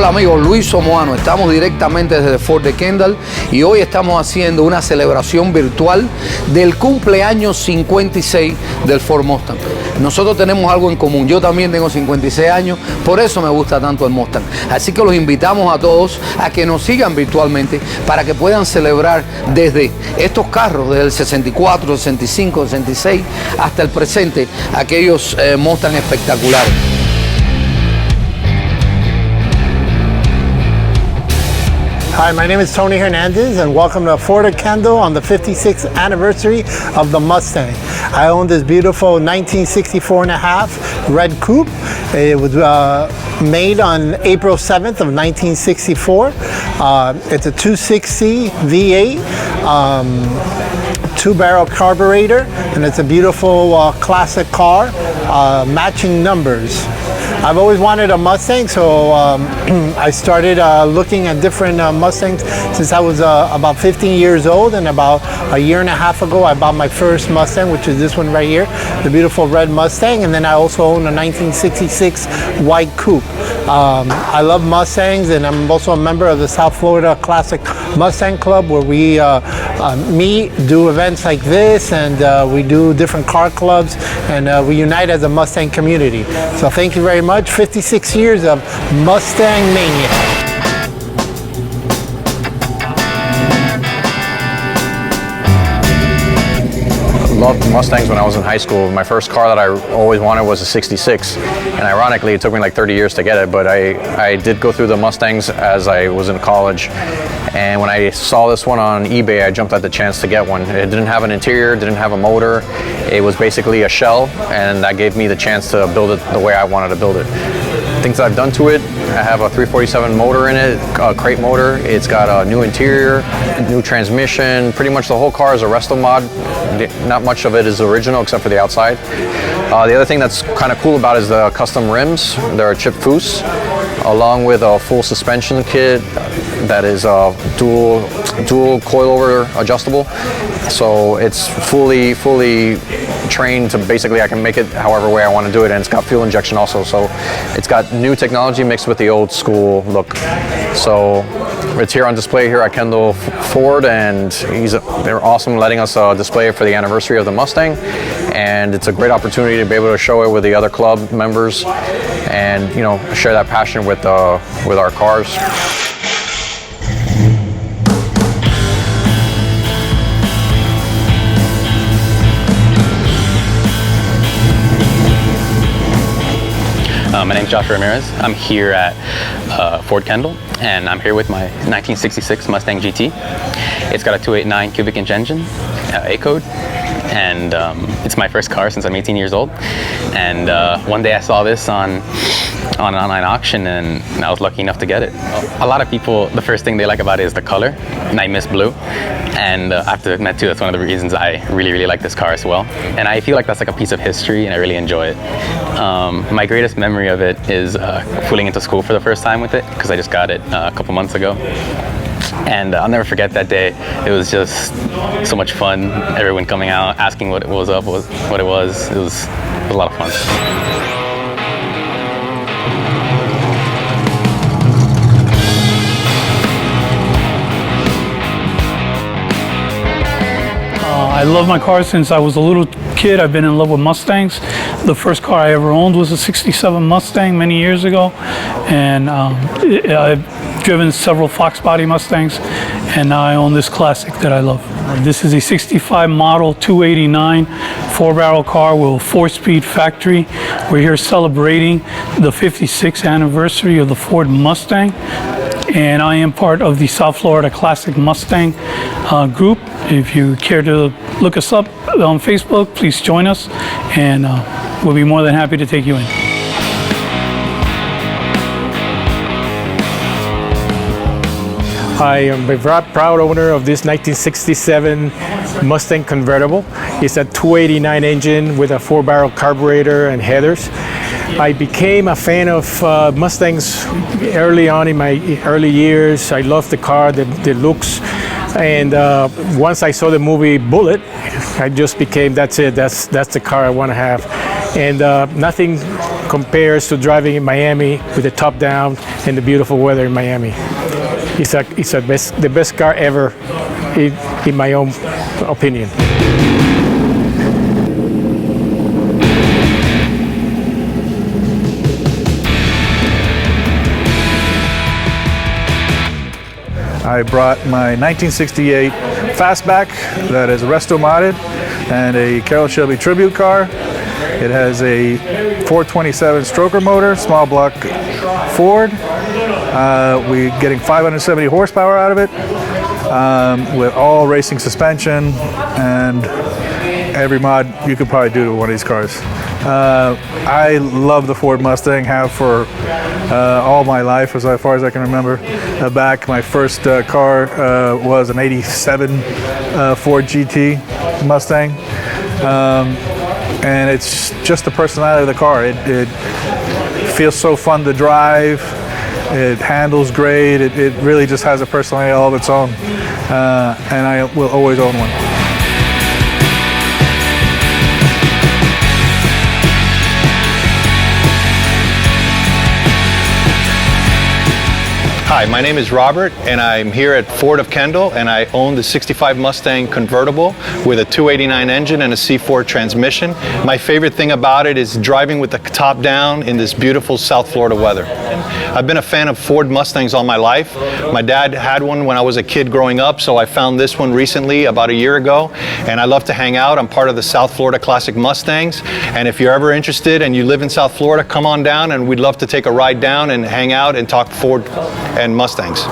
Hola amigos, Luis Somoano, estamos directamente desde Ford de Kendall y hoy estamos haciendo una celebración virtual del cumpleaños 56 del Ford Mustang. Nosotros tenemos algo en común, yo también tengo 56 años, por eso me gusta tanto el Mustang. Así que los invitamos a todos a que nos sigan virtualmente para que puedan celebrar desde estos carros, desde el 64, 65, 66 hasta el presente, aquellos Mustang espectaculares. Hi, my name is Tony Hernandez and welcome to Ford of Kendall on the 56th anniversary of the Mustang. I own this beautiful 1964 and a half red coupe. It was made on April 7th of 1964. It's a 260 V8. Two-barrel carburetor, and it's a beautiful classic car, matching numbers. I've always wanted a Mustang, so I started looking at different Mustangs since I was about 15 years old, and about a year and a half ago I bought my first Mustang, which is this one right here, the beautiful red Mustang, and then I also own a 1966 white coupe. I love Mustangs, and I'm also a member of the South Florida Classic Mustang Club, where we meet, do events like this, and we do different car clubs, and we unite as a Mustang community. So thank you very much. 56 years of Mustang mania. Loved Mustangs when I was in high school. My first car that I always wanted was a 66, and ironically it took me like 30 years to get it, but I did go through the Mustangs as I was in college, and when I saw this one on eBay I jumped at the chance to get one. It didn't have an interior, didn't have a motor, it was basically a shell, and that gave me the chance to build it the way I wanted to build it. Things that I've done to it: I have a 347 motor in it, a crate motor. It's got a new interior, new transmission. Pretty much the whole car is a resto mod. Not much of it is original except for the outside. The other thing that's kind of cool about it is the custom rims. They're a chipped foose, along with a full suspension kit that is dual coilover adjustable. So it's fully trained to basically I can make it however way I want to do it, and it's got fuel injection also. So it's got new technology mixed with the old school look. So it's here on display here at Kendall Ford, and they're awesome letting us display it for the anniversary of the Mustang, and it's a great opportunity to be able to show it with the other club members and share that passion with our cars. My name's Josh Ramirez. I'm here at Ford Kendall, and I'm here with my 1966 Mustang GT. It's got a 289 cubic inch engine, A-code, and it's my first car since I'm 18 years old. And one day I saw this on an online auction, and I was lucky enough to get it. A lot of people, the first thing they like about it is the color, and I miss blue. And I have to admit too, that's one of the reasons I really like this car as well. And I feel like that's like a piece of history, and I really enjoy it. My greatest memory of it is pulling into school for the first time with it, because I just got it a couple months ago. And I'll never forget that day. It was just so much fun. Everyone coming out, asking what it was up, what it was. It was a lot of fun. I love my car since I was a little kid. I've been in love with Mustangs. The first car I ever owned was a 67 Mustang many years ago, and I've driven several Fox body Mustangs, and now I own this classic that I love. This is a 65 model 289 four-barrel car with a 4-speed factory. We're here celebrating the 56th anniversary of the Ford Mustang, and I am part of the South Florida Classic Mustang group. If you care to look us up on Facebook, please join us, and we'll be more than happy to take you in. I am a proud owner of this 1967 Mustang convertible. It's a 289 engine with a 4-barrel carburetor and headers. I became a fan of Mustangs early on in my early years. I loved the car, the looks, and once I saw the movie Bullet, I just became, that's it, that's the car I want to have. And nothing compares to driving in Miami with the top down and the beautiful weather in Miami. It's the best car ever, in my own opinion. I brought my 1968 Fastback that is resto modded and a Carroll Shelby tribute car. It has a 427 stroker motor, small block Ford. We're getting 570 horsepower out of it with all racing suspension and every mod you could probably do to one of these cars. I love the Ford Mustang, have for all my life, as far as I can remember. Back, my first car was an 87 Ford GT Mustang. And it's just the personality of the car. It feels so fun to drive. It handles great. It really just has a personality all of its own. And I will always own one. Hi, my name is Robert, and I'm here at Ford of Kendall, and I own the 65 Mustang convertible with a 289 engine and a C4 transmission. My favorite thing about it is driving with the top down in this beautiful South Florida weather. I've been a fan of Ford Mustangs all my life. My dad had one when I was a kid growing up, so I found this one recently, about a year ago, and I love to hang out. I'm part of the South Florida Classic Mustangs, and if you're ever interested and you live in South Florida, come on down, and we'd love to take a ride down and hang out and talk Ford and Mustangs.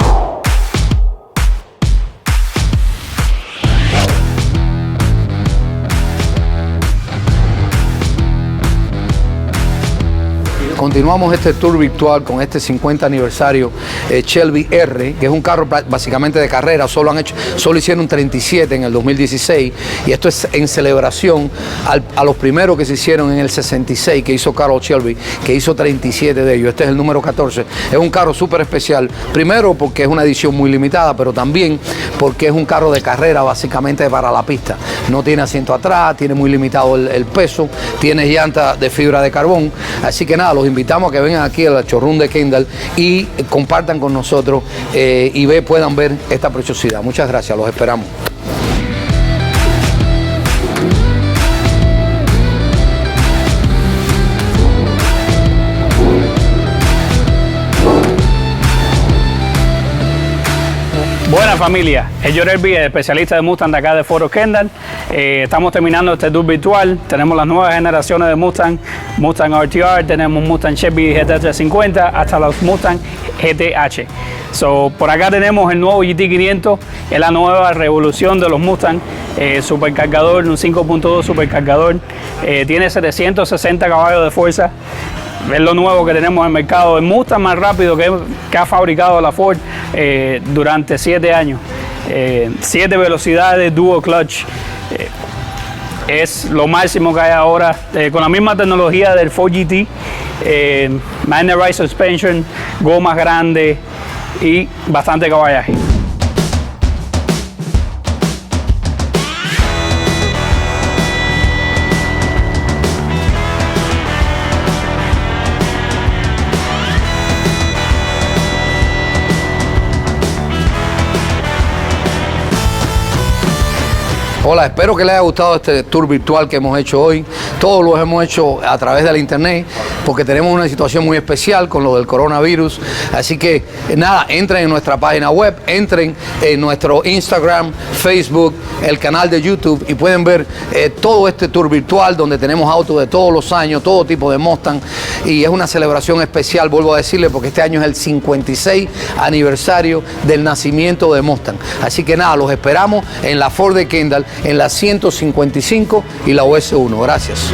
Continuamos este tour virtual con este 50 aniversario Shelby R, que es un carro básicamente de carrera. Solo hicieron un 37 en el 2016, y esto es en celebración a los primeros que se hicieron en el 66, que hizo Carlos Shelby, que hizo 37 de ellos. Este es el número 14. Es un carro súper especial, primero porque es una edición muy limitada, pero también porque es un carro de carrera básicamente para la pista. No tiene asiento atrás, tiene muy limitado el peso, tiene llanta de fibra de carbón. Así que nada, los invitamos a que vengan aquí al showroom de Kendall y compartan con nosotros y puedan ver esta preciosidad. Muchas gracias, los esperamos. Buena familia, es Jorelvi, el especialista de Mustang de acá de Ford Kendall. Estamos terminando este tour virtual. Tenemos las nuevas generaciones de Mustang, Mustang RTR, tenemos Mustang Chevy GT350 hasta los Mustang GTH. Por acá tenemos el nuevo GT500, es la nueva revolución de los Mustang, supercargador, un 5.2 supercargador, tiene 760 caballos de fuerza. Es lo nuevo que tenemos en el mercado, el Mustang más rápido que ha fabricado la Ford durante 7 años. 7 velocidades, dual clutch. Es lo máximo que hay ahora, con la misma tecnología del Ford GT, Magnet Ride Suspension, gomas grandes y bastante caballaje. Hola, espero que les haya gustado este tour virtual que hemos hecho hoy. Todos los hemos hecho a través de la internet porque tenemos una situación muy especial con lo del coronavirus. Así que nada, entren en nuestra página web, entren en nuestro Instagram, Facebook, el canal de YouTube y pueden ver todo este tour virtual donde tenemos autos de todos los años, todo tipo de Mustang, y es una celebración especial, vuelvo a decirle, porque este año es el 56 aniversario del nacimiento de Mustang. Así que nada, los esperamos en la Ford de Kendall, en la 155 y la US1. Gracias.